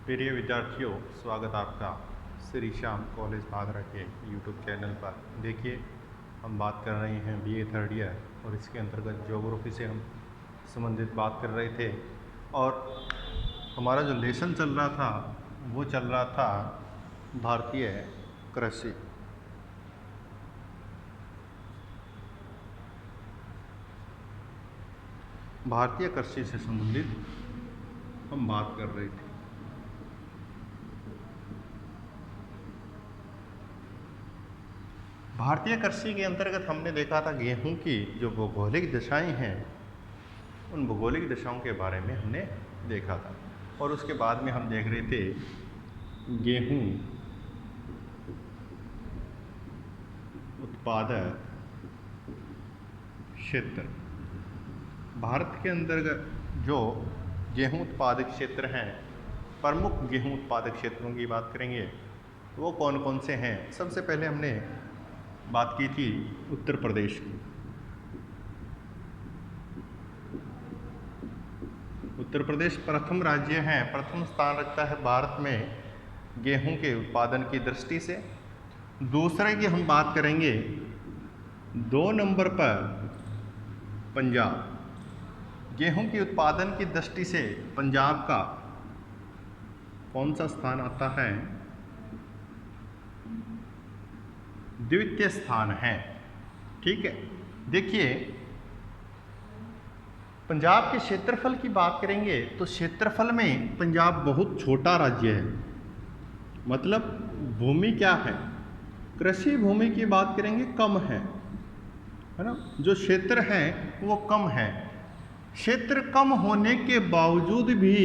प्रिय विद्यार्थियों, स्वागत आपका श्री श्याम कॉलेज भादरा के यूट्यूब चैनल पर। देखिए, हम बात कर रहे हैं बीए थर्ड ईयर और इसके अंतर्गत ज्योग्राफी से हम संबंधित बात कर रहे थे। और हमारा जो लेसन चल रहा था वो चल रहा था भारतीय कृषि। भारतीय कृषि से संबंधित हम बात कर रहे थे। भारतीय कृषि के अंतर्गत हमने देखा था गेहूं की जो भौगोलिक दशाएं हैं, उन भौगोलिक दशाओं के बारे में हमने देखा था। और उसके बाद में हम देख रहे थे गेहूं उत्पादक क्षेत्र। भारत के अंतर्गत जो गेहूं उत्पादक क्षेत्र हैं, प्रमुख गेहूं उत्पादक क्षेत्रों की बात करेंगे तो वो कौन कौन से हैं। सबसे पहले हमने बात की थी उत्तर प्रदेश की। उत्तर प्रदेश प्रथम राज्य है, प्रथम स्थान रखता है भारत में गेहूं के उत्पादन की दृष्टि से। दूसरे की हम बात करेंगे, 2 नंबर पर पंजाब। गेहूं के उत्पादन की दृष्टि से पंजाब का कौन सा स्थान आता है? द्वितीय स्थान है। ठीक है, देखिए पंजाब के क्षेत्रफल की बात करेंगे तो क्षेत्रफल में पंजाब बहुत छोटा राज्य है। मतलब भूमि क्या है, कृषि भूमि की बात करेंगे कम है ना। जो क्षेत्र है वो कम है। क्षेत्र कम होने के बावजूद भी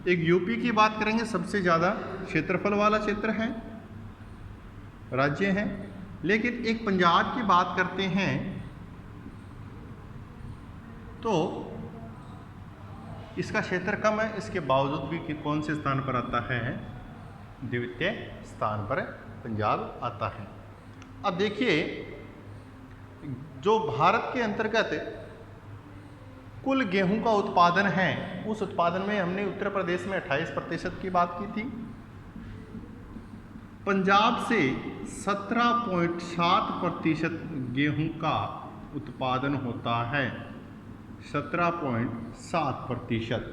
एक यूपी की बात करेंगे, सबसे ज़्यादा क्षेत्रफल वाला क्षेत्र है, राज्य है। लेकिन एक पंजाब की बात करते हैं तो इसका क्षेत्र कम है, इसके बावजूद भी कौन से स्थान पर आता है? द्वितीय स्थान पर पंजाब आता है। अब देखिए, जो भारत के अंतर्गत कुल गेहूं का उत्पादन है, उस उत्पादन में हमने उत्तर प्रदेश में 28% की बात की थी। पंजाब से 17.7% गेहूं का उत्पादन होता है। 17.7%,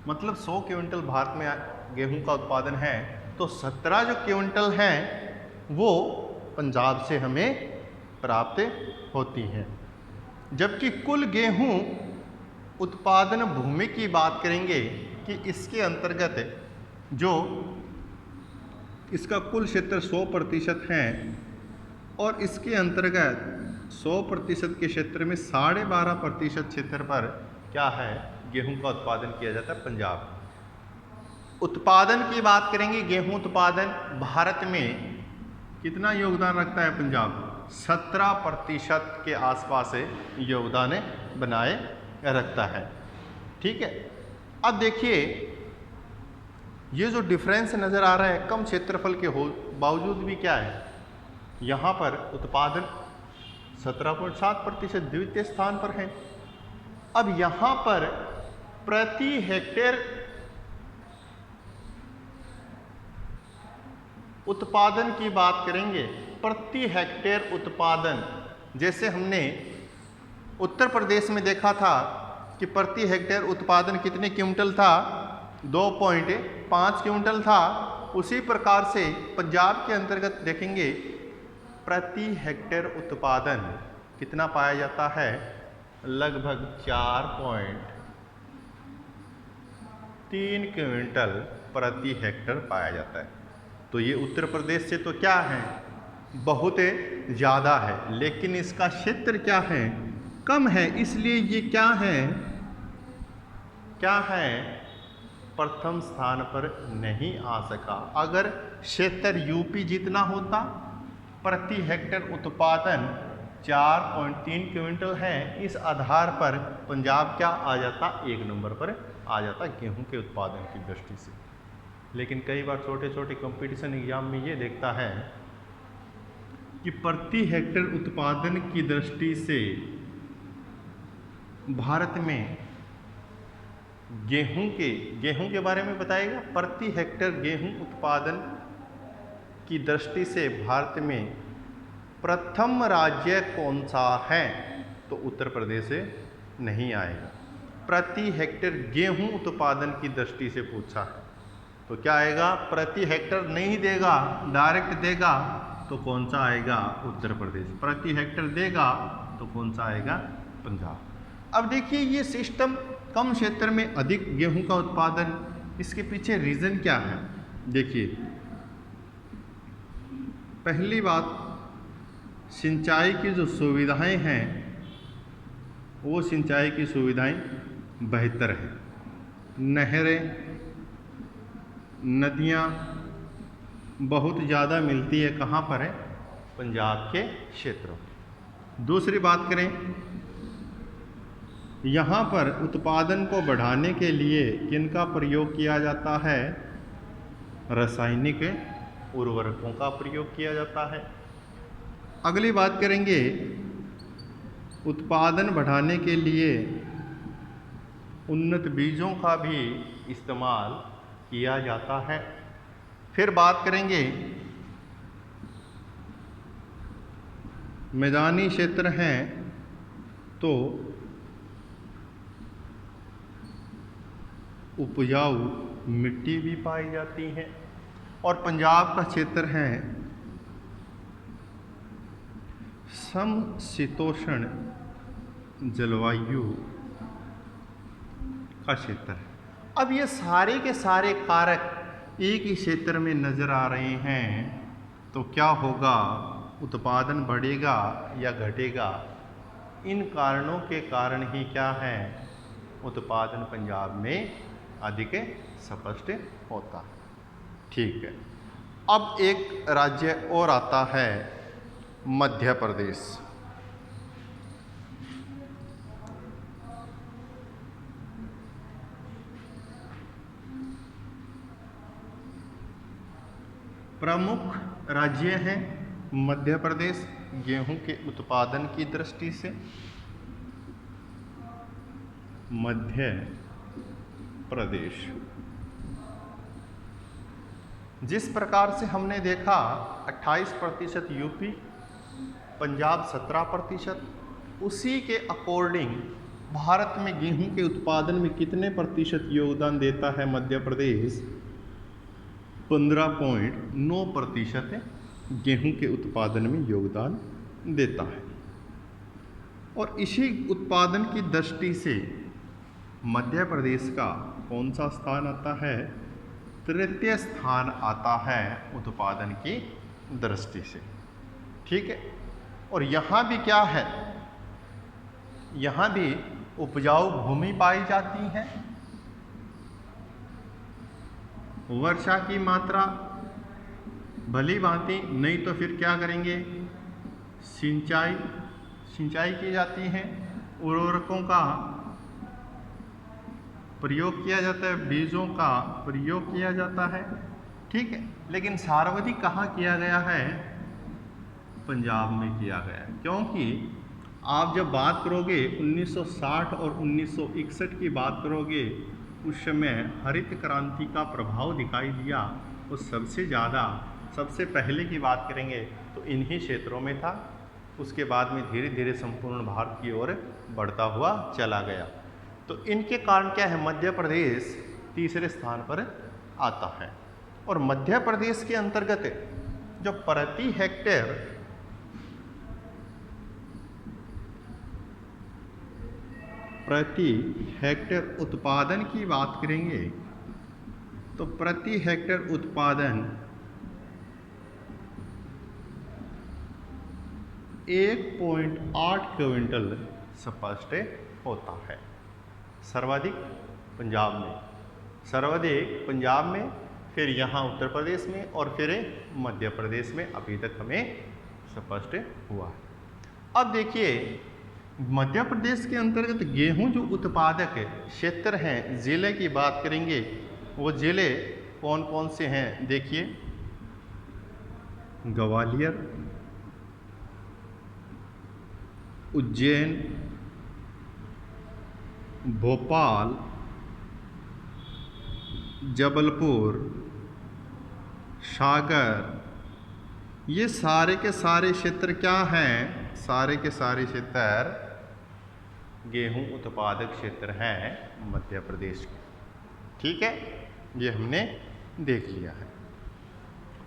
मतलब 100 क्विंटल भारत में गेहूं का उत्पादन है तो 17 जो क्विंटल हैं वो पंजाब से हमें प्राप्त होती हैं। जबकि कुल गेहूं उत्पादन भूमि की बात करेंगे कि इसके अंतर्गत जो इसका कुल क्षेत्र 100% है और इसके अंतर्गत 100% के क्षेत्र में 12.5% क्षेत्र पर क्या है? गेहूं का उत्पादन किया जाता है पंजाब। उत्पादन की बात करेंगे, गेहूं उत्पादन भारत में कितना योगदान रखता है पंजाब? 17% के आसपास योगदान बनाए रखता है। ठीक है, अब देखिए ये जो डिफरेंस नज़र आ रहा है कम क्षेत्रफल के हो बावजूद भी क्या है, यहाँ पर उत्पादन 17.7% द्वितीय स्थान पर है। अब यहाँ पर प्रति हेक्टेयर उत्पादन की बात करेंगे, प्रति हेक्टेयर उत्पादन, जैसे हमने उत्तर प्रदेश में देखा था कि प्रति हेक्टेयर उत्पादन कितने क्विंटल था? 2.5 क्विंटल था। उसी प्रकार से पंजाब के अंतर्गत देखेंगे प्रति हेक्टेयर उत्पादन कितना पाया जाता है? लगभग 4.3 क्विंटल प्रति हेक्टेयर पाया जाता है। तो ये उत्तर प्रदेश से तो क्या है, बहुत ज़्यादा है, लेकिन इसका क्षेत्र क्या है? कम है। इसलिए ये क्या है, प्रथम स्थान पर नहीं आ सका। अगर क्षेत्र यूपी जितना होता, प्रति हेक्टेयर उत्पादन 4.3 क्विंटल है, इस आधार पर पंजाब क्या आ जाता? 1 नंबर पर आ जाता गेहूं के उत्पादन की दृष्टि से। लेकिन कई बार छोटे छोटे कंपटीशन एग्जाम में ये देखता है कि प्रति हेक्टेयर उत्पादन की दृष्टि से भारत में गेहूं के बारे में बताएगा। प्रति हेक्टेयर गेहूं उत्पादन की दृष्टि से भारत में प्रथम राज्य कौन सा है? तो उत्तर प्रदेश से नहीं आएगा। प्रति हेक्टेयर गेहूं उत्पादन की दृष्टि से पूछा है तो क्या आएगा? प्रति हेक्टेयर नहीं देगा, डायरेक्ट देगा तो कौन सा आएगा? उत्तर प्रदेश। प्रति हेक्टेयर देगा तो कौन सा आएगा? पंजाब। अब देखिए ये सिस्टम कम क्षेत्र में अधिक गेहूं का उत्पादन, इसके पीछे रीजन क्या है? देखिए पहली बात, सिंचाई की जो सुविधाएं हैं वो सिंचाई की सुविधाएं बेहतर है। नहरें, नदियाँ बहुत ज़्यादा मिलती है, कहाँ पर है? पंजाब के क्षेत्रों। दूसरी बात करें, यहाँ पर उत्पादन को बढ़ाने के लिए किनका प्रयोग किया जाता है? रासायनिक उर्वरकों का प्रयोग किया जाता है। अगली बात करेंगे, उत्पादन बढ़ाने के लिए उन्नत बीजों का भी इस्तेमाल किया जाता है। फिर बात करेंगे, मैदानी क्षेत्र हैं तो उपजाऊ मिट्टी भी पाई जाती है। और पंजाब का क्षेत्र है समशीतोष्ण जलवायु का क्षेत्र है। अब ये सारे के सारे कारक एक ही क्षेत्र में नज़र आ रहे हैं तो क्या होगा? उत्पादन बढ़ेगा या घटेगा? इन कारणों के कारण ही क्या है? उत्पादन पंजाब में अधिक स्पष्ट होता है। ठीक है, अब एक राज्य और आता है मध्य प्रदेश। प्रमुख राज्य है मध्य प्रदेश गेहूं के उत्पादन की दृष्टि से। मध्य प्रदेश, जिस प्रकार से हमने देखा 28% यूपी, पंजाब 17%, उसी के अकॉर्डिंग भारत में गेहूं के उत्पादन में कितने प्रतिशत योगदान देता है मध्य प्रदेश? 15.9% गेहूं के उत्पादन में योगदान देता है। और इसी उत्पादन की दृष्टि से मध्य प्रदेश का कौन सा स्थान आता है? तृतीय स्थान आता है उत्पादन की दृष्टि से। ठीक है, और यहाँ भी क्या है? यहाँ भी उपजाऊ भूमि पाई जाती है, वर्षा की मात्रा भली भांति, नहीं तो फिर क्या करेंगे? सिंचाई की जाती है, उर्वरकों का प्रयोग किया जाता है, बीजों का प्रयोग किया जाता है। ठीक है, लेकिन सर्वाधिक कहाँ किया गया है? पंजाब में किया गया है। क्योंकि आप जब बात करोगे 1960 और 1961 की बात करोगे, उस समय हरित क्रांति का प्रभाव दिखाई दिया। और सबसे पहले की बात करेंगे तो इन्हीं क्षेत्रों में था। उसके बाद में धीरे धीरे संपूर्ण भारत की ओर बढ़ता हुआ चला गया। तो इनके कारण क्या है? मध्य प्रदेश तीसरे स्थान पर आता है। और मध्य प्रदेश के अंतर्गत जो प्रति हेक्टेयर उत्पादन की बात करेंगे तो प्रति हेक्टेयर उत्पादन 1.8 क्विंटल स्पष्ट होता है। सर्वाधिक पंजाब में, फिर यहाँ उत्तर प्रदेश में और फिर मध्य प्रदेश में अभी तक हमें स्पष्ट हुआ है। अब देखिए मध्य प्रदेश के अंतर्गत गेहूं जो उत्पादक क्षेत्र हैं, जिले की बात करेंगे, वो जिले कौन कौन से हैं? देखिए ग्वालियर, उज्जैन, भोपाल, जबलपुर, सागर, ये सारे के सारे क्षेत्र क्या हैं? सारे के सारे क्षेत्र गेहूं उत्पादक क्षेत्र हैं मध्य प्रदेश के। ठीक है, ये हमने देख लिया है।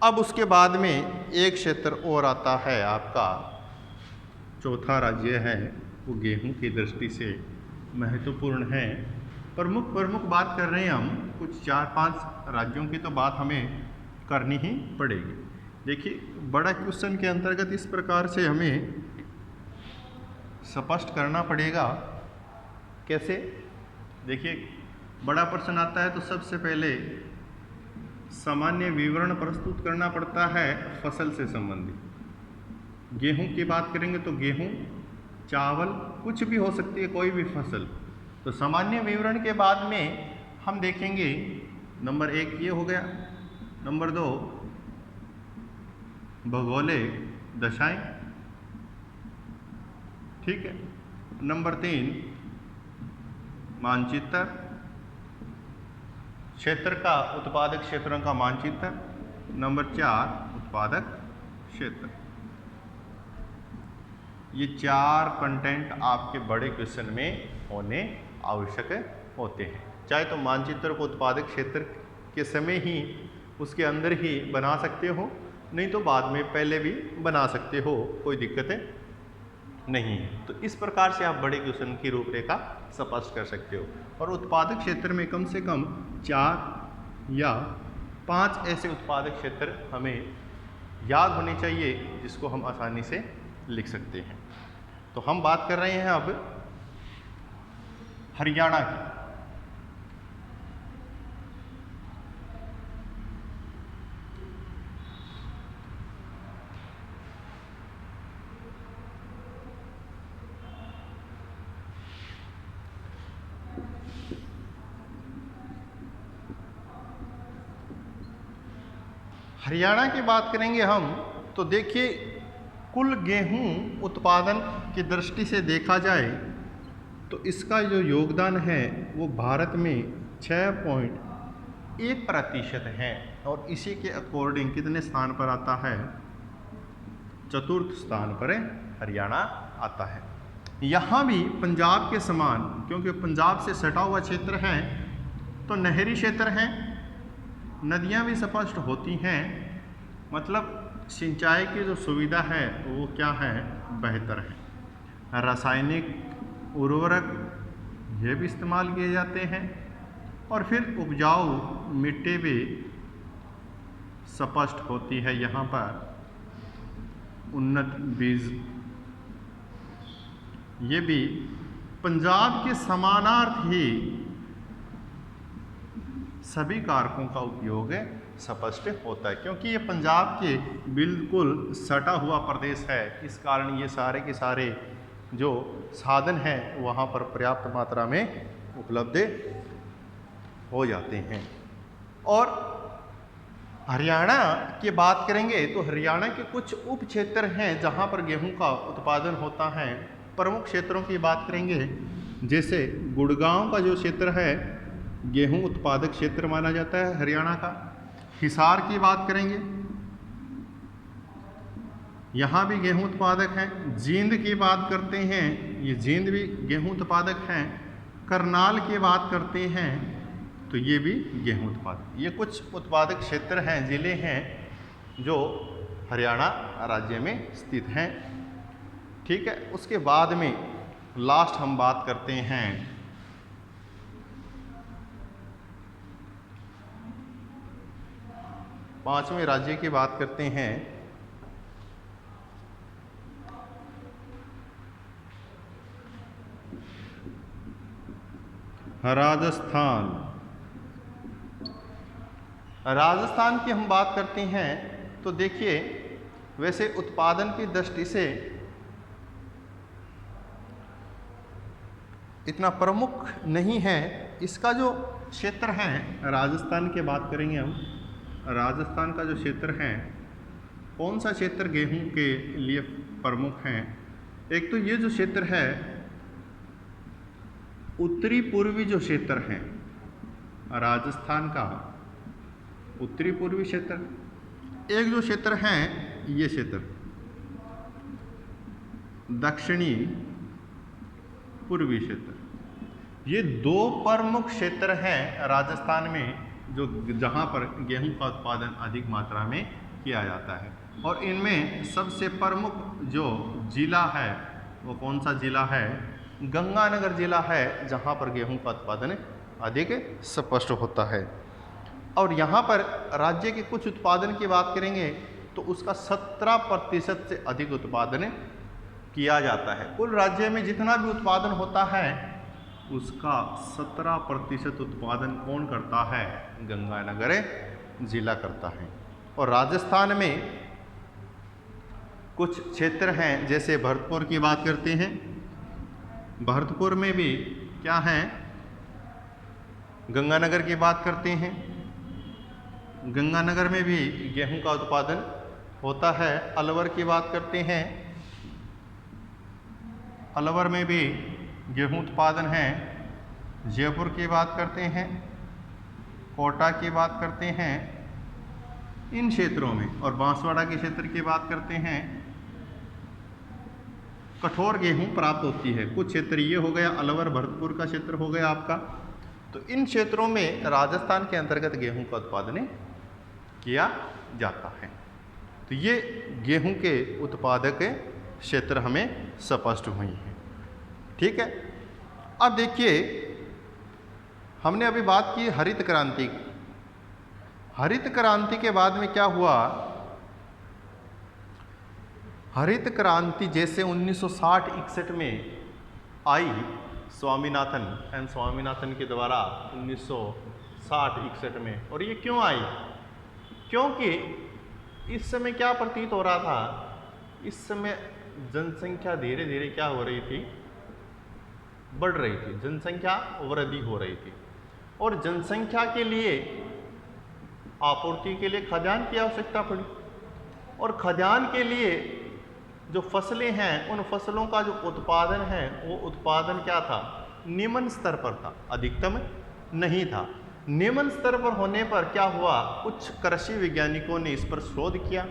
अब उसके बाद में एक क्षेत्र और आता है आपका, चौथा राज्य है, वो गेहूं की दृष्टि से महत्वपूर्ण है। प्रमुख बात कर रहे हैं हम, कुछ 4-5 राज्यों की तो बात हमें करनी ही पड़ेगी। देखिए, बड़ा क्वेश्चन के अंतर्गत इस प्रकार से हमें स्पष्ट करना पड़ेगा। कैसे? देखिए, बड़ा प्रश्न आता है तो सबसे पहले सामान्य विवरण प्रस्तुत करना पड़ता है फसल से संबंधित। गेहूं की बात करेंगे तो गेहूं, चावल, कुछ भी हो सकती है, कोई भी फसल। तो सामान्य विवरण के बाद में हम देखेंगे, नंबर 1 ये हो गया, नंबर 2 भौगोलिक दशाएं, ठीक है, नंबर 3 मानचित्र, क्षेत्र का उत्पादक क्षेत्रों का मानचित्र, नंबर 4 उत्पादक क्षेत्र। ये 4 कंटेंट आपके बड़े क्वेश्चन में होने आवश्यक होते हैं। चाहे तो मानचित्र को उत्पादक क्षेत्र के समय ही उसके अंदर ही बना सकते हो, नहीं तो बाद में पहले भी बना सकते हो, कोई दिक्कत नहीं है। तो इस प्रकार से आप बड़े क्वेश्चन की रूपरेखा स्पष्ट कर सकते हो। और उत्पादक क्षेत्र में कम से कम 4 या 5 ऐसे उत्पादक क्षेत्र हमें याद होने चाहिए जिसको हम आसानी से लिख सकते हैं। तो हम बात कर रहे हैं अब हरियाणा की। हरियाणा की बात करेंगे हम तो देखिए, कुल गेहूं उत्पादन की दृष्टि से देखा जाए तो इसका जो योगदान है वो भारत में 6.1% है। और इसी के अकॉर्डिंग कितने स्थान पर आता है? चतुर्थ स्थान पर हरियाणा आता है। यहाँ भी पंजाब के समान, क्योंकि पंजाब से सटा हुआ क्षेत्र है तो नहरी क्षेत्र है, नदियाँ भी स्पष्ट होती हैं, मतलब सिंचाई की जो सुविधा है वो क्या है? बेहतर है। रासायनिक उर्वरक ये भी इस्तेमाल किए जाते हैं, और फिर उपजाऊ मिट्टी भी स्पष्ट होती है। यहाँ पर उन्नत बीज, ये भी पंजाब के समानार्थ ही सभी कारकों का उपयोग स्पष्ट होता है, क्योंकि ये पंजाब के बिल्कुल सटा हुआ प्रदेश है। इस कारण ये सारे के सारे जो साधन हैं वहाँ पर पर्याप्त मात्रा में उपलब्ध हो जाते हैं। और हरियाणा की बात करेंगे तो हरियाणा के कुछ उप क्षेत्र हैं जहाँ पर गेहूं का उत्पादन होता है। प्रमुख क्षेत्रों की बात करेंगे, जैसे गुड़गांव का जो क्षेत्र है गेहूं उत्पादक क्षेत्र माना जाता है हरियाणा का। हिसार की बात करेंगे, यहाँ भी गेहूं उत्पादक है। जींद की बात करते हैं, ये जींद भी गेहूं उत्पादक हैं। करनाल की बात करते हैं तो ये भी गेहूं उत्पादक। ये कुछ उत्पादक क्षेत्र हैं, ज़िले हैं जो हरियाणा राज्य में स्थित हैं। ठीक है, उसके बाद में लास्ट हम बात करते हैं पांचवें राज्य की बात करते हैं, राजस्थान। राजस्थान की हम बात करते हैं तो देखिए, वैसे उत्पादन की दृष्टि से इतना प्रमुख नहीं है। इसका जो क्षेत्र है, राजस्थान की बात करेंगे हम, राजस्थान का जो क्षेत्र है, कौन सा क्षेत्र गेहूं के लिए प्रमुख है? एक तो ये जो क्षेत्र है उत्तरी पूर्वी जो क्षेत्र हैं, राजस्थान का उत्तरी पूर्वी क्षेत्र, एक जो क्षेत्र है ये क्षेत्र दक्षिणी पूर्वी क्षेत्र। ये दो प्रमुख क्षेत्र हैं राजस्थान में जो जहाँ पर गेहूं का उत्पादन अधिक मात्रा में किया जाता है। और इनमें सबसे प्रमुख जो जिला है वो कौन सा जिला है? गंगानगर जिला है, जहाँ पर गेहूं का उत्पादन अधिक स्पष्ट होता है। और यहाँ पर राज्य के कुछ उत्पादन की बात करेंगे तो उसका 17% से अधिक उत्पादन किया जाता है। कुल राज्य में जितना भी उत्पादन होता है उसका 17% उत्पादन कौन करता है? गंगानगर जिला करता है। और राजस्थान में कुछ क्षेत्र हैं, जैसे भरतपुर की बात करते हैं, भरतपुर में भी क्या है? गंगानगर की बात करते हैं, गंगानगर में भी गेहूं का उत्पादन होता है। अलवर की बात करते हैं, अलवर में भी गेहूं उत्पादन है। जयपुर की बात करते हैं, कोटा की बात करते हैं, इन क्षेत्रों में। और बांसवाड़ा के क्षेत्र की बात करते हैं, कठोर गेहूं प्राप्त होती है। कुछ क्षेत्र ये हो गया, अलवर भरतपुर का क्षेत्र हो गया आपका। तो इन क्षेत्रों में राजस्थान के अंतर्गत गेहूं का उत्पादन किया जाता है। तो ये गेहूं के उत्पादक क्षेत्र हमें स्पष्ट हुई हैं। ठीक है। अब देखिए, हमने अभी बात की हरित क्रांति की। हरित क्रांति के बाद में क्या हुआ? हरित क्रांति जैसे 1960-61 में आई, स्वामीनाथन के द्वारा 1960-61 में। और ये क्यों आई? क्योंकि इस समय क्या प्रतीत हो रहा था? इस समय जनसंख्या धीरे धीरे क्या हो रही थी? बढ़ रही थी, जनसंख्या वृद्धि हो रही थी। और जनसंख्या के लिए आपूर्ति के लिए खाद्यान्न की आवश्यकता पड़ी। और खाद्यान्न के लिए जो फसलें हैं, उन फसलों का जो उत्पादन है वो उत्पादन क्या था? निम्न स्तर पर था, अधिकतम नहीं था। निम्न स्तर पर होने पर क्या हुआ? कुछ कृषि वैज्ञानिकों ने इस पर शोध किया।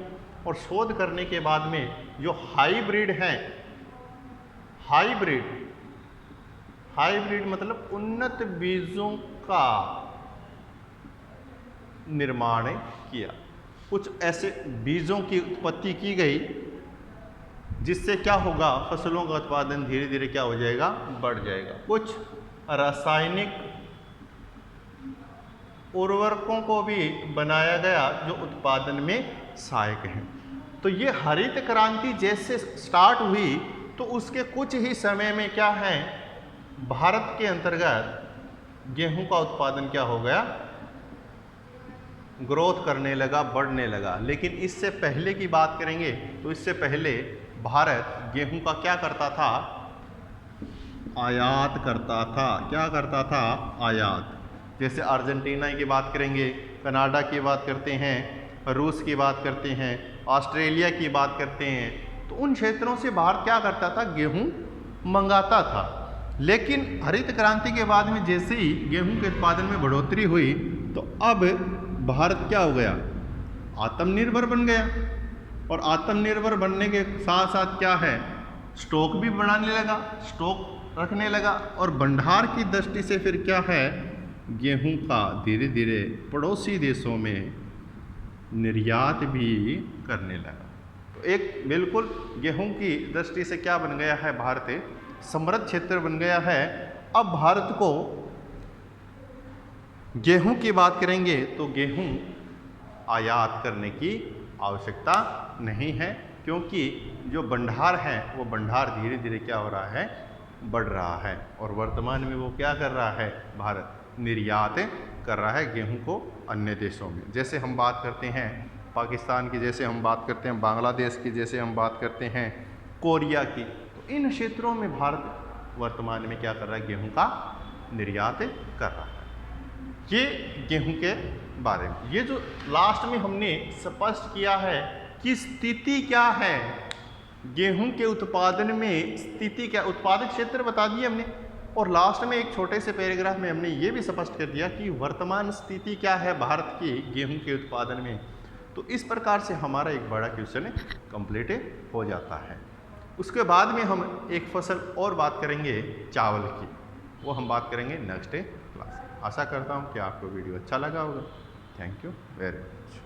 और शोध करने के बाद में जो हाइब्रिड हैं, हाइब्रिड मतलब उन्नत बीजों का निर्माण किया। कुछ ऐसे बीजों की उत्पत्ति की गई जिससे क्या होगा? फसलों का उत्पादन धीरे धीरे क्या हो जाएगा? बढ़ जाएगा। कुछ रासायनिक उर्वरकों को भी बनाया गया जो उत्पादन में सहायक हैं। तो ये हरित क्रांति जैसे स्टार्ट हुई तो उसके कुछ ही समय में क्या है? भारत के अंतर्गत गेहूं का उत्पादन क्या हो गया? ग्रोथ करने लगा, बढ़ने लगा। लेकिन इससे पहले की बात करेंगे तो इससे पहले भारत गेहूं का क्या करता था? आयात करता था। क्या करता था? आयात। जैसे अर्जेंटीना की बात करेंगे, कनाडा की बात करते हैं, रूस की बात करते हैं, ऑस्ट्रेलिया की बात करते हैं। तो उन क्षेत्रों से भारत क्या करता था? गेहूं मंगाता था। लेकिन हरित क्रांति के बाद में जैसे ही गेहूं के उत्पादन में बढ़ोतरी हुई तो अब भारत क्या हो गया? आत्मनिर्भर बन गया। और आत्मनिर्भर बनने के साथ साथ क्या है? स्टॉक भी बढ़ाने लगा, स्टॉक रखने लगा। और भंडार की दृष्टि से फिर क्या है? गेहूं का धीरे धीरे पड़ोसी देशों में निर्यात भी करने लगा। तो एक बिल्कुल गेहूं की दृष्टि से क्या बन गया है? भारत समृद्ध क्षेत्र बन गया है। अब भारत को गेहूं की बात करेंगे तो गेहूं आयात करने की आवश्यकता नहीं है, क्योंकि जो भंडार है वो भंडार धीरे धीरे क्या हो रहा है? बढ़ रहा है। और वर्तमान में वो क्या कर रहा है? भारत निर्यात कर रहा है गेहूं को अन्य देशों में। जैसे हम बात करते हैं पाकिस्तान की, जैसे हम बात करते हैं बांग्लादेश की, जैसे हम बात करते हैं कोरिया की। तो इन क्षेत्रों में भारत वर्तमान में क्या कर रहा है? गेहूं का निर्यात कर रहा है। ये गेहूं के बारे में। ये जो लास्ट में हमने स्पष्ट किया है कि स्थिति क्या है गेहूं के उत्पादन में, स्थिति क्या? उत्पादक क्षेत्र बता दिए हमने, और लास्ट में एक छोटे से पैराग्राफ में हमने ये भी स्पष्ट कर दिया कि वर्तमान स्थिति क्या है भारत की गेहूं के उत्पादन में। तो इस प्रकार से हमारा एक बड़ा क्वेश्चन कंप्लीट हो जाता है। उसके बाद में हम एक फसल और बात करेंगे चावल की, वो हम बात करेंगे नेक्स्ट क्लास। आशा करता हूँ कि आपको वीडियो अच्छा लगा होगा। Thank you very much.